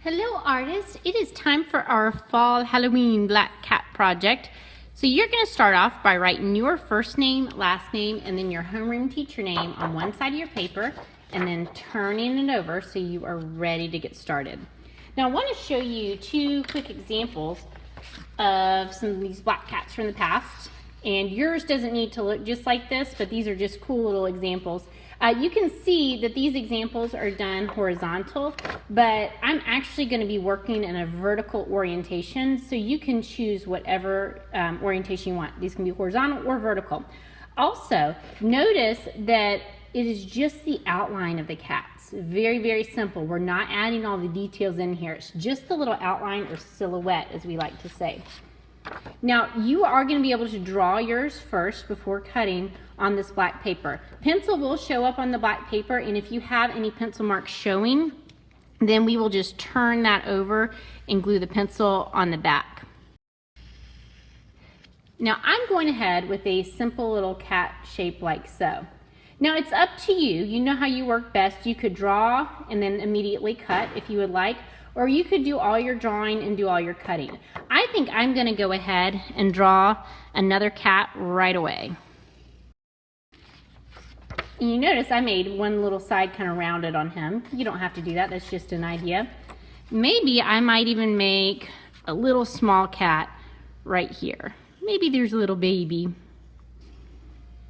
Hello artists, it is time for our fall Halloween black cat project. So you're going to start off by writing your first name, last name, and then your homeroom teacher name on one side of your paper and then turning it over so you are ready to get started. Now I want to show you two quick examples of some of these black cats from the past. And yours doesn't need to look just like this, but these are just cool little examples. You can see that these examples are done horizontal, but I'm actually going to be working in a vertical orientation, so you can choose whatever orientation you want. These can be horizontal or vertical. Also, notice that it is just the outline of the cats. Very, very simple. We're not adding all the details in here. It's just the little outline or silhouette, as we like to say. Now, you are going to be able to draw yours first before cutting on this black paper. Pencil will show up on the black paper, and if you have any pencil marks showing, then we will just turn that over and glue the pencil on the back. Now, I'm going ahead with a simple little cat shape like so. Now, it's up to you. You know how you work best. You could draw and then immediately cut if you would like, or you could do all your drawing and do all your cutting. I think I'm going to go ahead and draw another cat right away. And you notice I made one little side kind of rounded on him. You don't have to do that, that's just an idea. Maybe I might even make a little small cat right here. Maybe there's a little baby.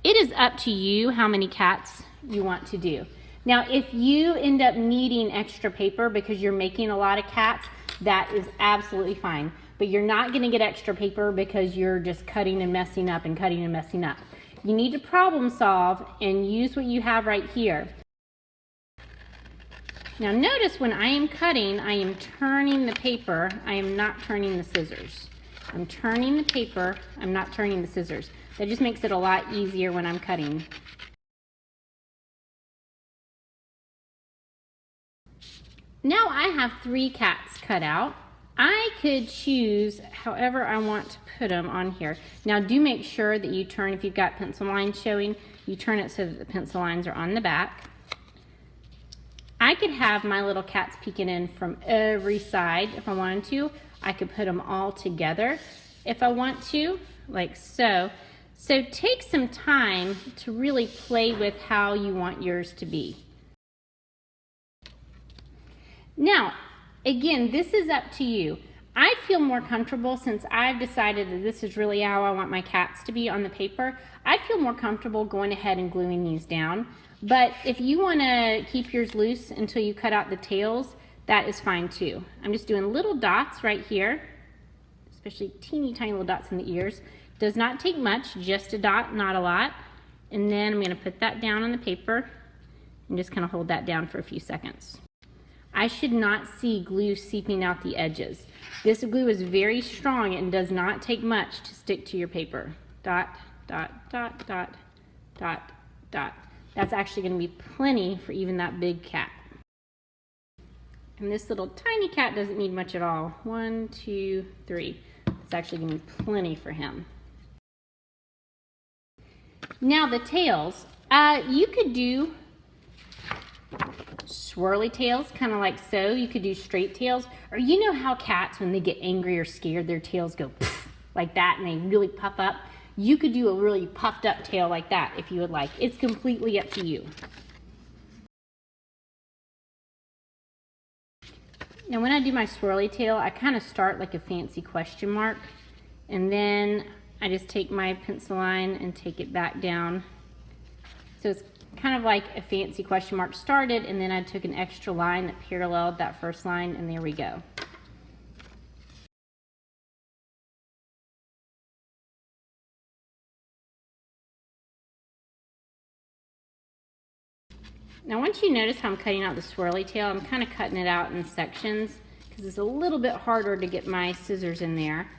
It is up to you how many cats you want to do. Now, if you end up needing extra paper because you're making a lot of cats, that is absolutely fine. But you're not going to get extra paper because you're just cutting and messing up and cutting and messing up. You need to problem solve and use what you have right here. Now notice when I am cutting, I am turning the paper. I am not turning the scissors. I'm turning the paper. I'm not turning the scissors. That just makes it a lot easier when I'm cutting. Now I have 3 cats cut out. I could choose however I want to put them on here. Now do make sure that you turn, if you've got pencil lines showing, you turn it so that the pencil lines are on the back. I could have my little cats peeking in from every side if I wanted to. I could put them all together if I want to, like so. So take some time to really play with how you want yours to be. Now, again, this is up to you. I feel more comfortable since I've decided that this is really how I want my cats to be on the paper. I feel more comfortable going ahead and gluing these down. But if you want to keep yours loose until you cut out the tails, that is fine too. I'm just doing little dots right here, especially teeny tiny little dots in the ears. Does not take much, just a dot, not a lot. And then I'm going to put that down on the paper and just kind of hold that down for a few seconds. I should not see glue seeping out the edges. This glue is very strong and does not take much to stick to your paper. Dot, dot, dot, dot, dot, dot. That's actually going to be plenty for even that big cat. And this little tiny cat doesn't need much at all. 1, 2, 3. It's actually going to be plenty for him. Now the tails, you could do swirly tails, kind of like so. You could do straight tails, or you know how cats, when they get angry or scared, their tails go poof, like that, and they really puff up. You could do a really puffed up tail like that if you would like. It's completely up to you. Now when I do my swirly tail, I kind of start like a fancy question mark, and then I just take my pencil line and take it back down. So it's kind of like a fancy question mark started, and then I took an extra line that paralleled that first line, and there we go. Now once you notice how I'm cutting out the swirly tail, I'm kind of cutting it out in sections because it's a little bit harder to get my scissors in there.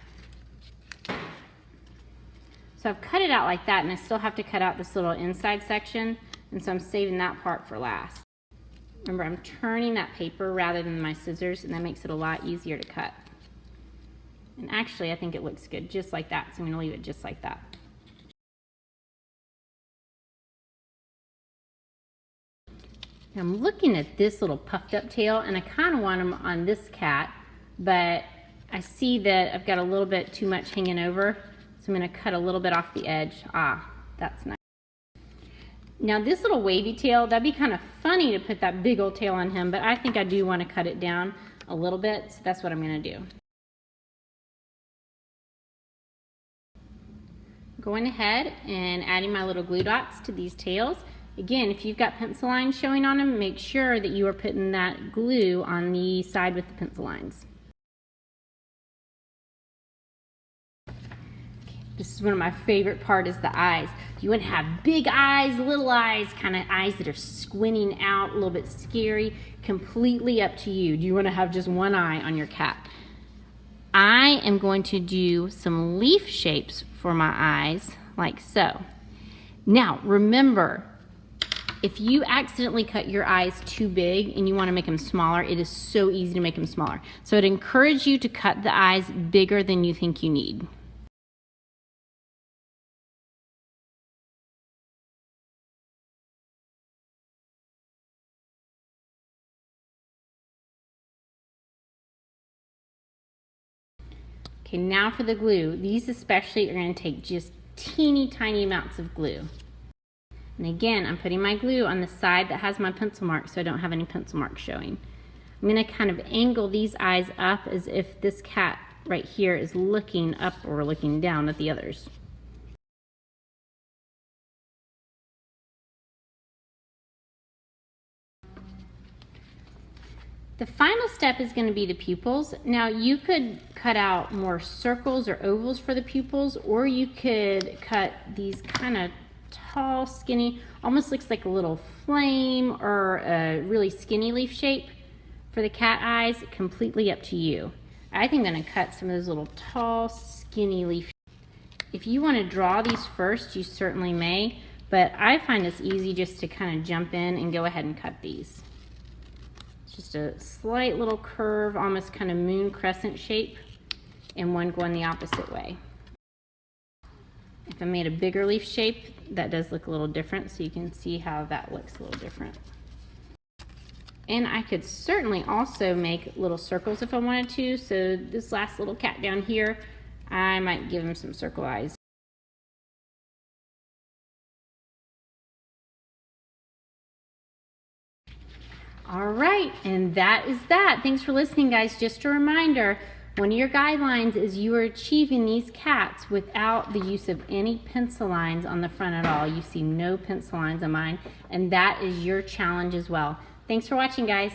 So I've cut it out like that, and I still have to cut out this little inside section, and so I'm saving that part for last. Remember, I'm turning that paper rather than my scissors, and that makes it a lot easier to cut. And actually, I think it looks good just like that, so I'm going to leave it just like that. I'm looking at this little puffed up tail, and I kind of want them on this cat, but I see that I've got a little bit too much hanging over, so I'm going to cut a little bit off the edge. Ah, that's nice. Now this little wavy tail, that'd be kind of funny to put that big old tail on him, but I think I do want to cut it down a little bit, so that's what I'm going to do. Going ahead and adding my little glue dots to these tails. Again, if you've got pencil lines showing on them, make sure that you are putting that glue on the side with the pencil lines. This is one of my favorite parts, is the eyes. You want to have big eyes, little eyes, kind of eyes that are squinting out, a little bit scary. Completely up to you. Do you want to have just one eye on your cat? I am going to do some leaf shapes for my eyes, like so. Now, remember, if you accidentally cut your eyes too big and you want to make them smaller, it is so easy to make them smaller. So I'd encourage you to cut the eyes bigger than you think you need. Okay, now for the glue. These especially are going to take just teeny tiny amounts of glue. And again, I'm putting my glue on the side that has my pencil mark so I don't have any pencil marks showing. I'm going to kind of angle these eyes up as if this cat right here is looking up or looking down at the others. The final step is going to be the pupils. Now you could cut out more circles or ovals for the pupils, or you could cut these kind of tall, skinny, almost looks like a little flame or a really skinny leaf shape for the cat eyes. Completely up to you. I think I'm going to cut some of those little tall, skinny leaf. If you want to draw these first, you certainly may, but I find it's easy just to kind of jump in and go ahead and cut these. Just a slight little curve, almost kind of moon crescent shape, and one going the opposite way. If I made a bigger leaf shape, that does look a little different, so you can see how that looks a little different. And I could certainly also make little circles if I wanted to, so this last little cat down here, I might give him some circle eyes. All right, and that is that. Thanks for listening, guys. Just a reminder, one of your guidelines is you are achieving these cats without the use of any pencil lines on the front at all. You see no pencil lines on mine, and that is your challenge as well. Thanks for watching, guys.